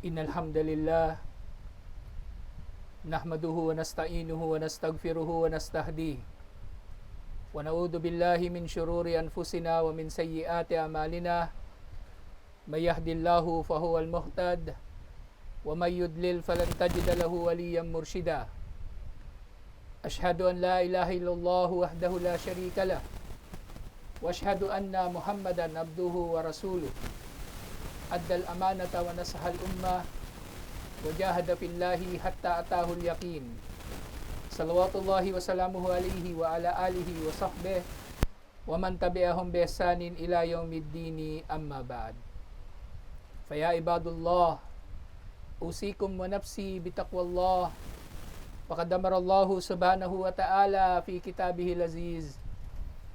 إن الحمد لله نحمده ونستعينه ونستغفره ونستهديه ونعوذ بالله من شرور أنفسنا ومن سيئات أعمالنا من يهد الله فهو المهتد ومن يضلل فلن تجد له وليا مرشدا أشهد أن لا إله إلا الله وحده لا شريك له وأشهد أن محمدا عبده ورسوله أدى الأمانة ونصح الأمة وجاهد في الله حتى أتاه اليقين صلوات الله وسلامه عليه وعلى آله وصحبه ومن تبعهم بإحسان إلى يوم الدين أما بعد فيا عباد الله أوصيكم ونفسي بتقوى الله فقد أمر الله سبحانه وتعالى في كتابه العزيز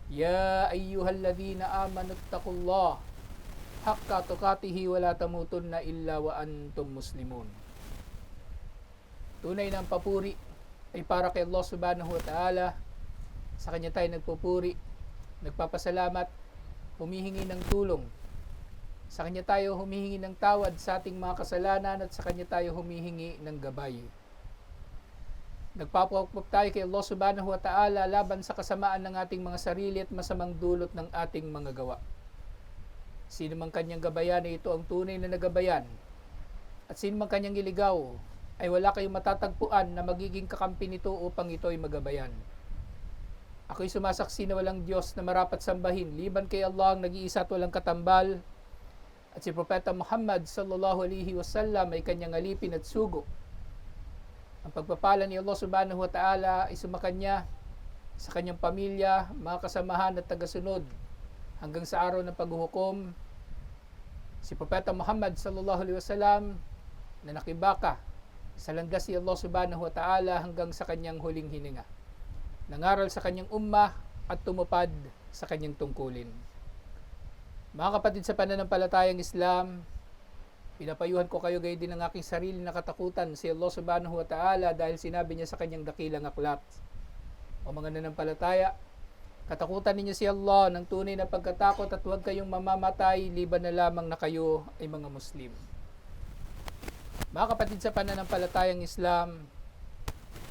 يا أيها الذين آمنوا اتقوا الله حق تقاته ولا تموتن إلا وأنتم مسلمون. Tunay ng papuri ay para kay Allah subhanahu wa ta'ala. Sa Kanya tayo nagpupuri, nagpapasalamat, humihingi ng tulong. Sa Kanya tayo humihingi ng tawad sa ating mga kasalanan at sa Kanya tayo humihingi ng gabay. Nagpapakupap tayo kay Allah subhanahu wa ta'ala laban sa kasamaan ng ating mga sarili at masamang dulot ng ating mga gawa. Sino mang kanyang gabayan ay ito ang tunay na nagabayan. At sino mang kanyang iligaw ay wala kayong matatagpuan na magiging kakampi nito upang ito ay magabayan. Ako'y sumasaksi na walang Diyos na marapat sambahin liban kay Allah ang nag-iisa at walang katambal. At si Propeta Muhammad sallallahu alaihi wasallam ay kanyang alipin at sugo. Ang pagpapala ni Allah subhanahu wa ta'ala ay sumakanya sa kanyang pamilya, mga kasamahan at tagasunod hanggang sa araw ng paghuhukom. Si Propeta Muhammad sallallahu alaihi wasallam na nakibaka sa landas ni Allah subhanahu wa ta'ala hanggang sa kanyang huling hininga. Nangaral sa kanyang ummah at tumupad sa kanyang tungkulin. Mga kapatid sa pananampalatayang Islam, pinapayuhan ko kayo gayon din ang aking sarili na katakutan si Allah subhanahu wa ta'ala dahil sinabi niya sa kanyang dakilang aklat. O mga nanampalataya, katakutan ninyo si Allah ng tunay na pagkatakot at huwag kayong mamamatay liban na lamang na kayo ay mga Muslim. Mga kapatid sa pananampalatayang Islam,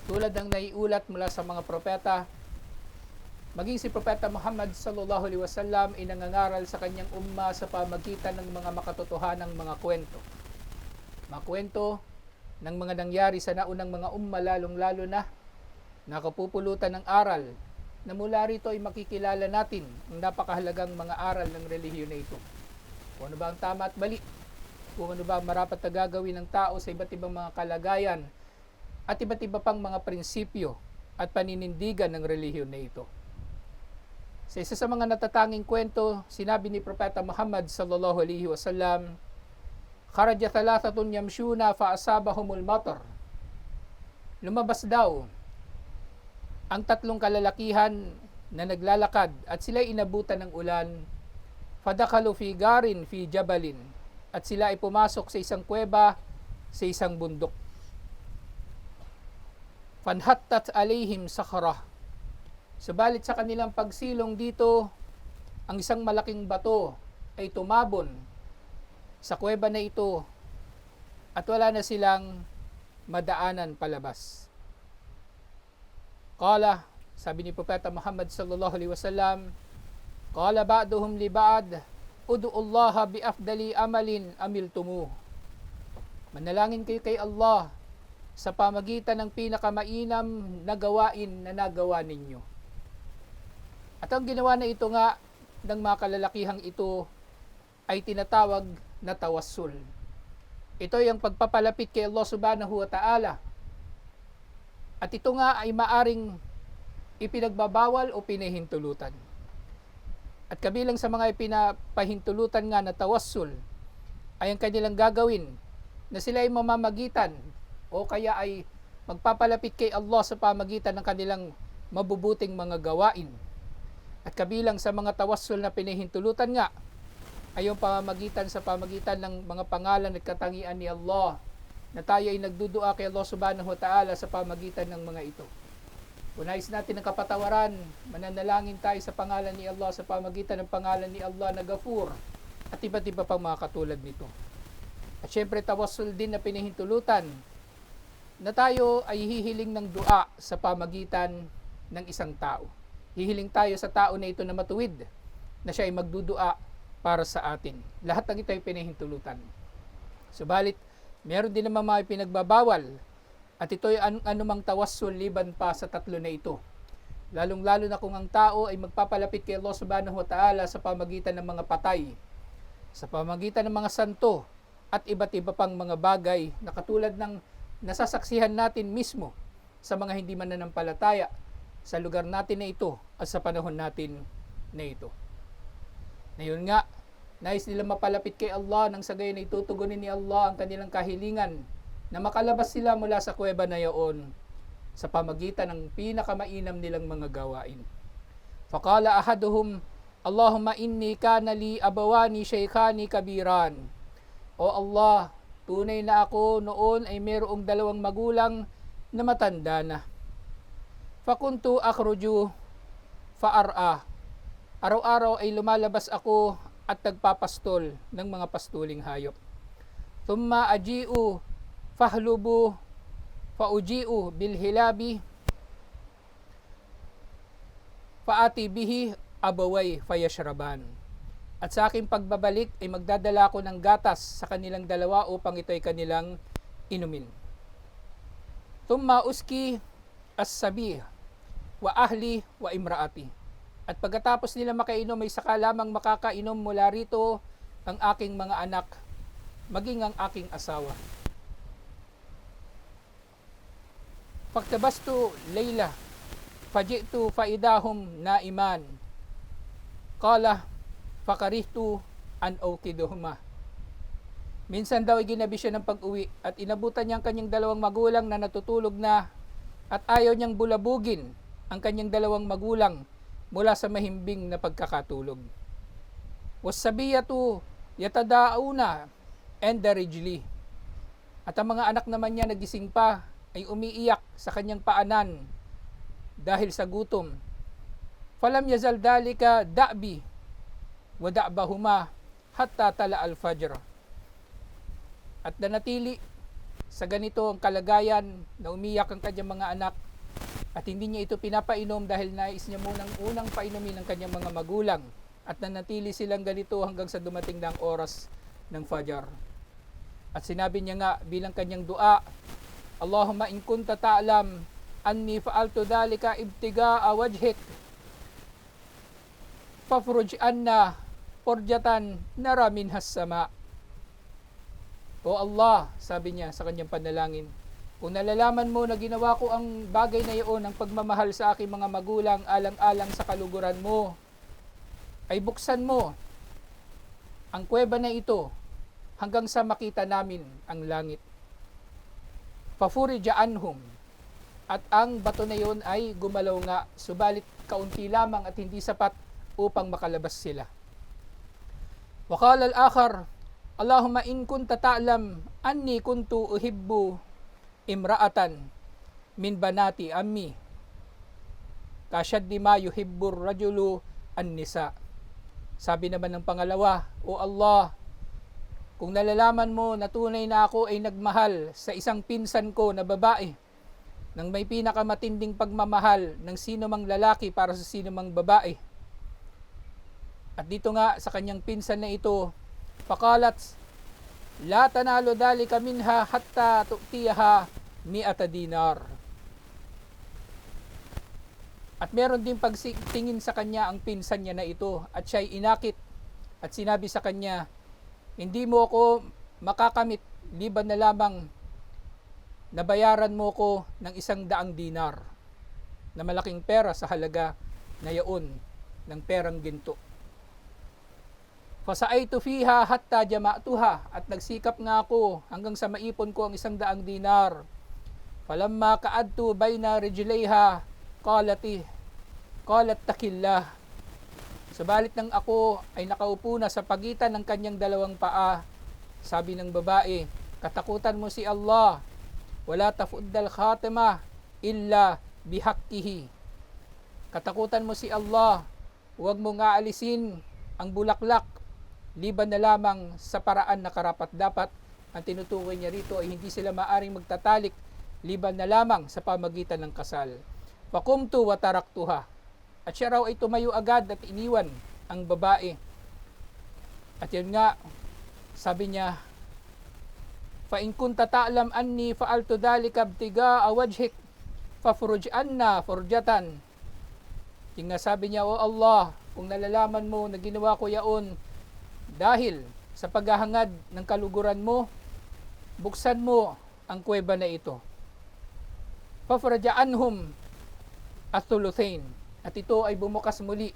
tulad ng naiulat mula sa mga propeta, maging si Propeta Muhammad sallallahu alaihi wasallam ay nangangaral sa kanyang umma sa pamagitan ng mga makatotohanang mga kwento. Mga kwento ng mga nangyari sa naunang mga umma lalong-lalo na nakapupulutan ng aral na mula rito ay makikilala natin ang napakahalagang mga aral ng relihiyon na ito. Kung ano ba ang tama at mali, kung ano ba ang marapat na gagawin ng tao sa iba't ibang mga kalagayan at iba't iba pang mga prinsipyo at paninindigan ng relihiyon na ito. Sa isa sa mga natatanging kwento, sinabi ni Propeta Muhammad sallallahu alaihi wasallam, "Kharaja thalathatun yamshuna fa asabahumul matar." Lumabas daw ang tatlong kalalakihan na naglalakad at sila inabutan ng ulan. Fadakalu fi garin fi jabalin, at sila ay pumasok sa isang kuweba sa isang bundok. Fanhattat alaihim sakhrah. Subalit sa kanilang pagsilong dito, ang isang malaking bato ay tumabon sa kuweba na ito at wala na silang madaanan palabas. Qala, sabi ni Propeta Muhammad sallallahu alaihi wasallam, qala ba'duhum li ba'd, ud'ullaha bi afdali amalin amiltumu. Manalangin kayo kay Allah sa pamagitan ng pinakamainam na gawain na nagawa ninyo. At ang ginawa na ito nga ng mga kalalakihang ito ay tinatawag na tawassul. Ito ay ang pagpapalapit kay Allah subhanahu wa ta'ala. At ito nga ay maaring ipinagbabawal o pinahintulutan. At kabilang sa mga ipinapahintulutan nga na tawassul ay ang kanilang gagawin na sila ay mamamagitan o kaya ay magpapalapit kay Allah sa pamagitan ng kanilang mabubuting mga gawain. At kabilang sa mga tawassul na pinahintulutan nga ay yung pamamagitan sa pamagitan ng mga pangalan at katangian ni Allah na tayo ay nagdudua kay Allah subhanahu wa ta'ala sa pamagitan ng mga ito. Kung nais natin ang kapatawaran, mananalangin tayo sa pangalan ni Allah sa pamagitan ng pangalan ni Allah na Ghafur at iba't iba pang mga katulad nito. At syempre tawassul din na pinahintulutan na tayo ay hihiling ng dua sa pamagitan ng isang tao. Hihiling tayo sa tao na ito na matuwid, na siya ay magdudua para sa atin. Lahat ng ito ay pinahintulutan. Subalit, meron din naman mga pinagbabawal, at ito ay anumang tawassul liban pa sa tatlo na ito. Lalong-lalo na kung ang tao ay magpapalapit kay Allah subhanahu wa ta'ala sa pamagitan ng mga patay, sa pamagitan ng mga santo, at iba't iba pang mga bagay na katulad ng nasasaksihan natin mismo sa mga hindi mananampalataya sa lugar natin na ito at sa panahon natin na ito. Ngayon nga, nais nila mapalapit kay Allah nang sa gayon ay tutugunin ni Allah ang kanilang kahilingan na makalabas sila mula sa kuweba na yaon sa pamagitan ng pinakamainam nilang mga gawain. Faqala ahaduhum, Allahumma inni kana li abawani shaykhani kabiran. O Allah, tunay na ako noon ay mayroong dalawang magulang na matanda na. Fakuntu akhruju fa'ar'a. Araw-araw ay lumalabas ako at nagpapastol ng mga pastuling hayop. Thumma aji'u fahlubu fauji'u bilhilabi faati bihi abaway fayashraban. At sa aking pagbabalik ay magdadala ko ng gatas sa kanilang dalawa upang ito ay kanilang inumin. Thumma uski as-sabi wa ahli wa imraati. At pagkatapos nila makainom ay saka lamang makakainom mula rito ang aking mga anak, maging ang aking asawa. Faktabastu layla, fajitu faidahum naiman. Qala, fakarihtu an awkiduhuma. Minsan daw ay ginabi siya ng pag-uwi at inabutan niya ang kanyang dalawang magulang na natutulog na at ayaw niyang bulabugin ang kanyang dalawang magulang mula sa mahimbing na pagkakatulog. Wasabiyatu yatadauna endarijli. At ang mga anak naman niya nagising pa ay umiiyak sa kanyang paanan dahil sa gutom. Falam yazal dalika da'bi wa da'bahuma hatta tala al-fajr. At nanatili sa ganito ang kalagayan na umiyak ang kanyang mga anak at hindi niya ito pinapainom dahil nais niya munang unang painumin ang kanyang mga magulang at nanatili silang ganito hanggang sa dumating na ang oras ng Fajr. At sinabi niya nga bilang kanyang dua, Allahumma in kunta ta'lam anni fa'altu dhalika ibtiga'a wajhik fafruj anna furjatan nara minhas sama. O Allah, sabi niya sa kanyang panalangin, kung nalalaman mo na ginawa ko ang bagay na iyon ng pagmamahal sa aking mga magulang alang-alang sa kaluguran mo, ay buksan mo ang kuweba na ito hanggang sa makita namin ang langit. Fafurija anhum. At ang bato na iyon ay gumalaw nga, subalit kaunti lamang at hindi sapat upang makalabas sila. Waqala al-akhar, Allahumma in kunta ta'lam anni kuntu uhibbu imra'atan min banati ammi kasyaddi ma yuhibbur rajulu an-nisa. Sabi naman ng pangalawa, O Allah, kung nalalaman mo na tunay na ako ay nagmahal sa isang pinsan ko na babae nang may pinakamatinding pagmamahal ng sino mang lalaki para sa sino mang babae. At dito nga sa kanyang pinsan na ito, faqalat la tanalu dhalika minha hatta tu'tiyaha mi'ata dinar. At meron din pagtingin sa kanya ang pinsan niya na ito at siya ay inakit at sinabi sa kanya, hindi mo ako makakamit liban na lamang nabayaran mo ko ng 100 dinar na malaking pera sa halaga na yaon ng perang ginto. Fasa'aytu fiha hatta jama'tuha, at nagsikap nga ako hanggang sa maipon ko ang 100 dinar. Falamma ka'adtu bayna rijlayha qalat takillah. Subalit nang ako ay nakaupo na sa pagitan ng kanyang dalawang paa, sabi ng babae, katakutan mo si Allah, wala tafuddal khatima illa bihaqqihi. Katakutan mo si Allah, huwag mong aalisin ang bulaklak liban na lamang sa paraan na karapat-dapat ang tinutukoy niya rito ay hindi sila maaring magtatalik liban na lamang sa pamagitan ng kasal. Faqumtu wa taraktuha. At siya raw ay tumayo agad at iniwan ang babae. At yun nga, sabi niya, fa in kunta ta'lam anni fa'altu dhalika ibtiga'a wajhik fafruj anna furjatan. Yung nga sabi niya, O Allah, kung nalalaman mo na ginawa ko yaon dahil sa paghahangad ng kaluguran mo, buksan mo ang kuweba na ito. Fafraja anhum at-thuluthain. At ito ay bumukas muli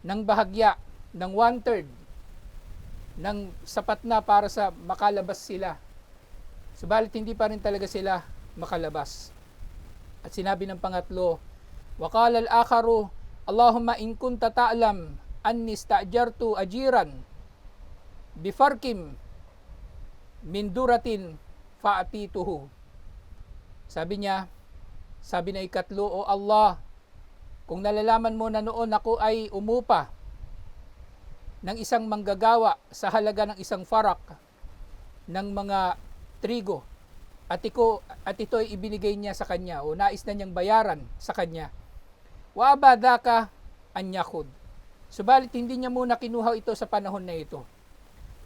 ng bahagya ng 1/3 ng sapat na para sa makalabas sila. Subalit hindi pa rin talaga sila makalabas. At sinabi ng pangatlo, waqala al-akharu, Allahumma in kunta ta'lam anni sta'jartu ajiran bifarkim min duratin fa'atituhu. Sabi na ikatlo, O Allah, kung nalalaman mo na noon ako ay umupa ng isang manggagawa sa halaga ng isang farak ng mga trigo at ito ay ibinigay niya sa kanya o nais na niyang bayaran sa kanya. Wa abadaka an yakhud. Subalit hindi niya muna kinuha ito sa panahon na ito.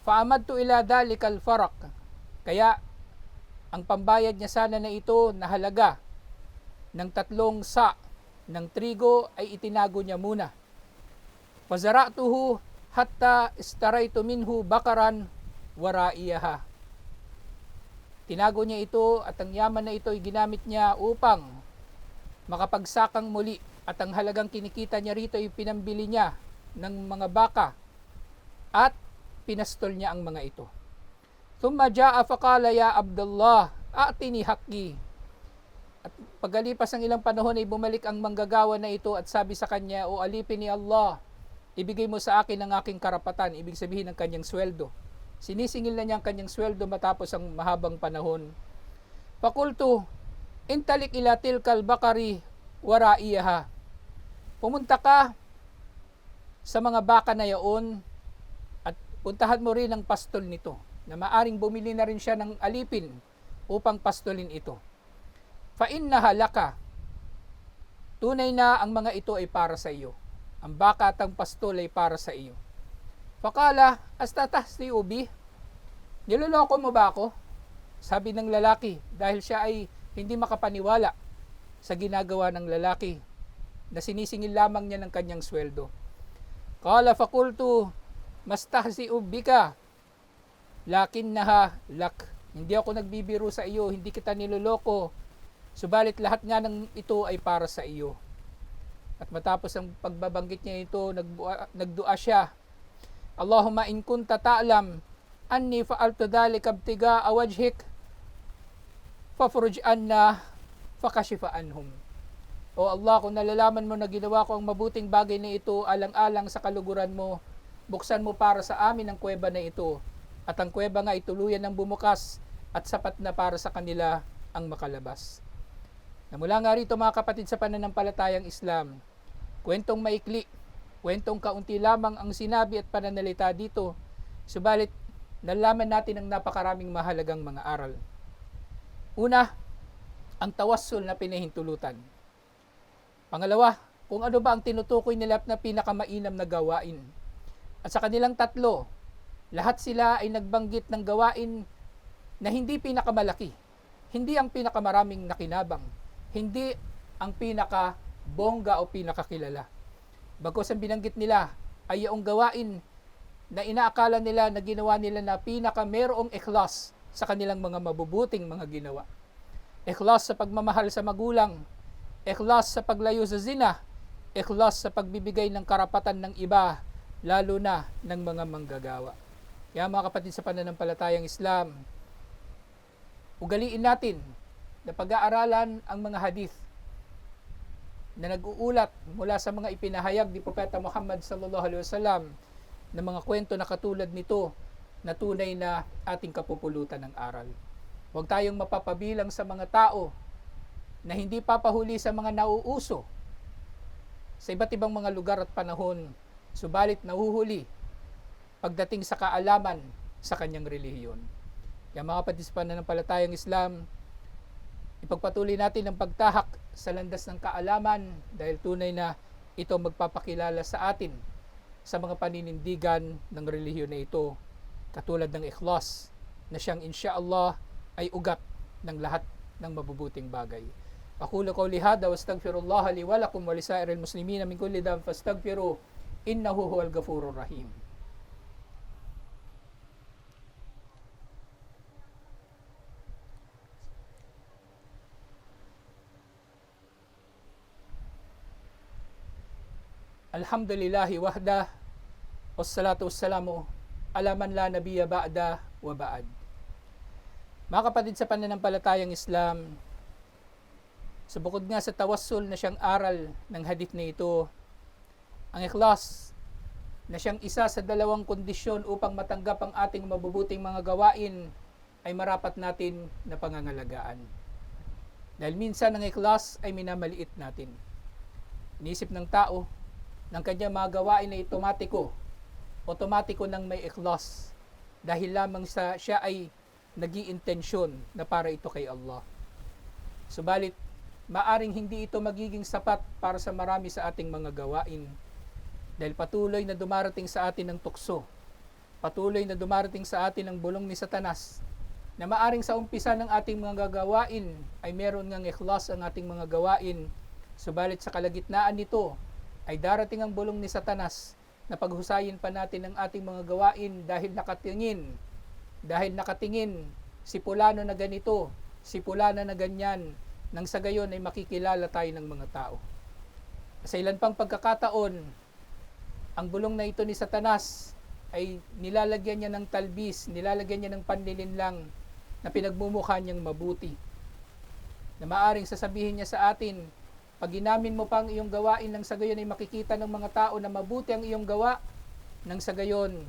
Fa'amadtu ila dhalikal farak. Kaya ang pambayad niya sana na ito na halaga ng 3 sa ng trigo ay itinago niya muna. Fazara'tuhu hatta istaraitu minhu bakaran wara'iyaha. Tinago niya ito at ang yaman na ito ay ginamit niya upang makapagsakang muli at ang halagang kinikita niya rito ay pinambili niya ng mga baka at pinastol niya ang mga ito. Thumma ja'a faqala ya Abdullah a'tini haqqi. At pagkalipas ng ilang panahon ay bumalik ang manggagawa na ito at sabi sa kanya, O alipin ni Allah, ibigay mo sa akin ang aking karapatan, ibig sabihin ng kanyang sweldo. Sinisingil na niya ang kanyang sweldo matapos ang mahabang panahon. Fakultu, intalik ila tilkal bakari wara'iyaha. Pumunta ka sa mga baka na yaon at puntahan mo rin ang pastol nito, na maaring bumili na rin siya ng alipin upang pastolin ito. Fa innaha laka. Tunay na ang mga ito ay para sa iyo. Ang baka at ang pastol ay para sa iyo. Fakala, astatahsi ubi? Niloloko mo ba ako? Sabi ng lalaki, dahil siya ay hindi makapaniwala sa ginagawa ng lalaki na sinisingil lamang niya ng kanyang sweldo. Kala fakultu, mastahsi ubika. Lakinnaha lak. Hindi ako nagbibiro sa iyo, hindi kita niloloko. Subalit lahat nga ng ito ay para sa iyo. At matapos ang pagbabanggit niya ito, nagdua siya. Allahumma in kunta ta'lam anni fa'altu dhalika ibtiga'a wajhik fafruj anna fakashifa anhum. O Allah, kung nalalaman mo na ginawa ko ang mabuting bagay na ito alang-alang sa kaluguran mo, buksan mo para sa amin ang kuweba na ito. At ang kuweba nga ay tuluyan ng bumukas at sapat na para sa kanila ang makalabas. Na mula nga rito mga kapatid sa pananampalatayang Islam, kwentong maikli, kwentong kaunti lamang ang sinabi at pananalita dito, subalit nalaman natin ang napakaraming mahalagang mga aral. Una, ang tawassul na pinahintulutan. Pangalawa, kung ano ba ang tinutukoy nila na pinakamainam na gawain. At sa kanilang tatlo, lahat sila ay nagbanggit ng gawain na hindi pinakamalaki, hindi ang pinakamaraming nakinabang, hindi ang pinakabongga o pinakakilala. Bagkus ang binanggit nila ay yung gawain na inaakala nila na ginawa nila na pinakamerong ikhlas sa kanilang mga mabubuting mga ginawa. Ikhlas sa pagmamahal sa magulang, ikhlas sa paglayo sa zina, ikhlas sa pagbibigay ng karapatan ng iba, lalo na ng mga manggagawa. Kaya mga kapatid sa pananampalatayang Islam, ugaliin natin na pag-aaralan ang mga hadith na nag-uulat mula sa mga ipinahayag ni Propeta Muhammad sallallahu alaihi wasallam na mga kwento na katulad nito na tunay na ating kapupulutan ng aral. Huwag tayong mapapabilang sa mga tao na hindi papahuli sa mga nauuso sa iba't ibang mga lugar at panahon, subalit nahuhuli pagdating sa kaalaman sa kanyang relihiyon. Kaya mga kapatid sa pananampalatayang Islam, ipagpatuloy natin ang pagtahak sa landas ng kaalaman dahil tunay na ito magpapakilala sa atin sa mga paninindigan ng relihiyon na ito, katulad ng ikhlas na siyang insyaallah ay ugat ng lahat ng mabubuting bagay. Aqulu qawli hadha wa astaghfirullah li wa lakum wa lisairil muslimina min kulli dhanbin fastaghfiru innahu huwal ghafurur rahim. Alhamdulillahi wahda wassalatu wassalamu ala man la nabiyya ba'da wa ba'd. Mga kapatid sa pananampalatayang Islam, sa bukod nga sa tawassul na siyang aral ng hadith na ito, ang ikhlas na siyang isa sa dalawang kondisyon upang matanggap ang ating mabubuting mga gawain ay marapat natin na pangangalagaan. Dahil minsan ang ikhlas ay minamaliit natin. Inisip ng tao ng kanyang mga gawain ay otomatiko nang may ikhlas dahil lamang sa siya ay nag-iintensyon na para ito kay Allah. Subalit, maaring hindi ito magiging sapat para sa marami sa ating mga gawain dahil patuloy na dumarating sa atin ang tukso, patuloy na dumarating sa atin ang bulong ni Satanas na maaring sa umpisa ng ating mga gawain ay meron ngang ikhlas ang ating mga gawain, subalit sa kalagitnaan nito ay darating ang bulong ni Satanas na paghusayin pa natin ang ating mga gawain dahil nakatingin si Pulano na ganito, si Pulana na ganyan, nang sa gayon ay makikilala tayo ng mga tao. Sa ilan pang pagkakataon, ang bulong na ito ni Satanas ay nilalagyan niya ng talbis, nilalagyan niya ng panlilinlang na pinagmumukha niyang mabuti. Na maaring sasabihin niya sa atin, pag inamin mo pang iyong gawain nang sa gayon ay makikita ng mga tao na mabuti ang iyong gawa, nang sa gayon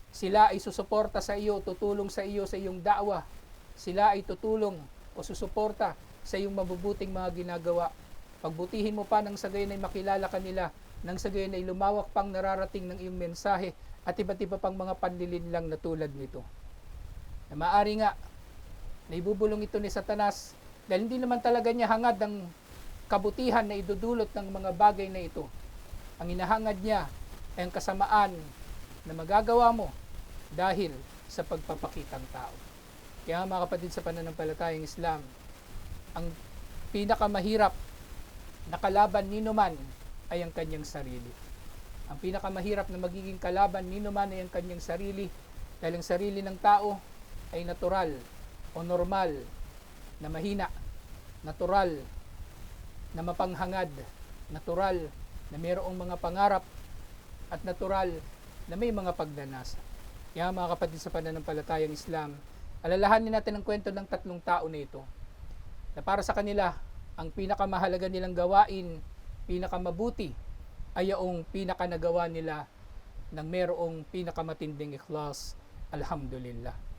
sila ay susuporta sa iyo, tutulong sa iyo sa iyong da'wah. Sila ay tutulong o susuporta sa iyong mabubuting mga ginagawa. Pagbutihin mo pa nang sa gayon ay makilala ka nila, nang sa gayon ay lumawak pang nararating ng iyong mensahe at iba't iba pang mga panlilinlang na tulad nito. Na maari nga, naibubulong ito ni Satanas dahil hindi naman talaga niya hangad ang kabutihan na idudulot ng mga bagay na ito. Ang inahangad niya ay ang kasamaan na magagawa mo dahil sa pagpapakitang tao. Kaya mga kapatid sa pananampalatayang Islam, ang pinakamahirap na kalaban ninuman ay ang kanyang sarili. Ang pinakamahirap na magiging kalaban ninuman ay ang kanyang sarili dahil ang sarili ng tao ay natural o normal na mahina, natural na mapanghangad, natural na mayroong mga pangarap at natural na may mga pagnanasa. Kaya mga kapatid sa pananampalatayang Islam, alalahanin natin ang kwento ng tatlong tao na ito na para sa kanila, ang pinakamahalaga nilang gawain, pinakamabuti ay yung pinakanagawa nila ng mayroong pinakamatinding ikhlas. Alhamdulillah.